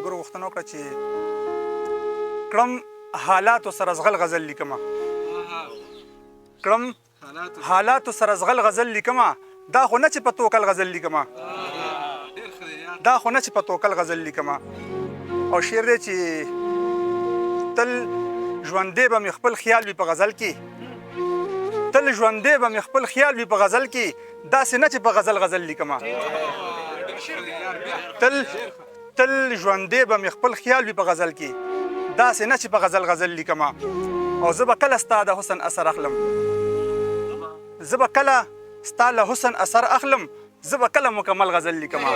ملګرو غوښتنه وکړه چې کړم حالاتو سره زغل غزل لیکمه کړم حالاتو سره زغل غزل لیکمه دا خو نه چې په توکل غزل لیکمه دا خو نه چې په توکل غزل لیکمه او شعر دی چې تل ژوندی به مې خپل خیال وي په غزل کې تل ژوندی به مې خپل خیال وي په غزل کې داسې نه چې په غزل لیکمه تل ژوندی به مې خپل خیال وي په غزل کې داسې نه چې په غزل لیکمه او زه به کله ستا د حسن اثر اخلم زه به کله ستا له حسن اثر اخلم زه به کله مکمل غزل لیکمه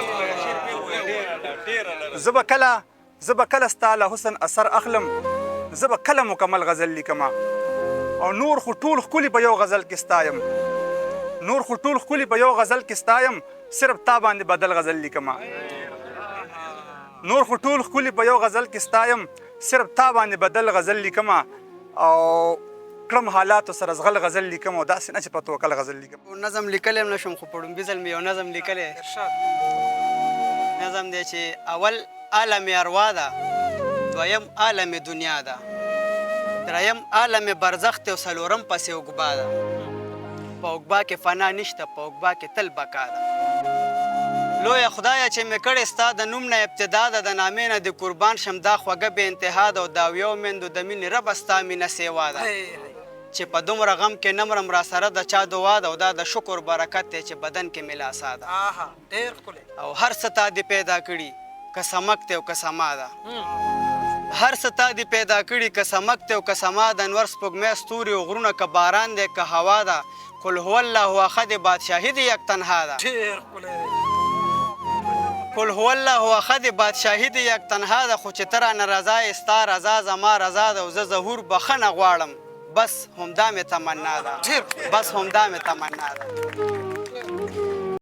زه به کله ستا له حسن اثر اخلم زه به کله مکمل غزل لیکمه او نور خو ټول ښکلي په یو غزل کې ستایم نور خو ټول ښکلي په یو غزل کې ستایم صرف تا باندې بدل غزل لیکمه نور خو ټول ښکلي په یو غزل کې ستایم صرف تا باندې بدل غزل لیکمه او کړم حالاتو سره زغل غزل لیکم او داسې نه چې په توکل غزل لیکم نظم لیکلی هم نشم خو په ړومبي ځل مې یو نظم لیکلی نظم دی چې اول عالم اروا ده دویم عالم دنیا ده دریم عالم برزخ دی او څلورم پسې اوږبا ده په اوږبا کې فنا نشته په اوږبا کې تل بقا ده لویه خدایه چې مې کړې ستا د نوم نه ابتدا ده د نامې نه د قربان شم دا خوږه بې انتها ده او دا ویو میندو د مینې ربه ستا مینه سیوا ده چې په دومره غم کې نمرم را سره د چا دعا ده او دا د شکر برکت دی چې بدن کې مې لاسا ده او هر څه تا دې پیدا کړي که سمک دی او که سما ده هر څه تا دې پیدا کړي که سمک دی او که سما ده انور سپوږمۍ ستوري او غرونه که باران دی که هوا ده قل هو الله احد بادشاهي د یک تنها ده قل هو الله احد بادشاهي د یک تنها ده خو چې ته رانه رضا یې ستا رضا زما رضا ده او زه ظهور بخښنه غواړم بس همدا مې تمنا ده بس همدا مې تمنا ده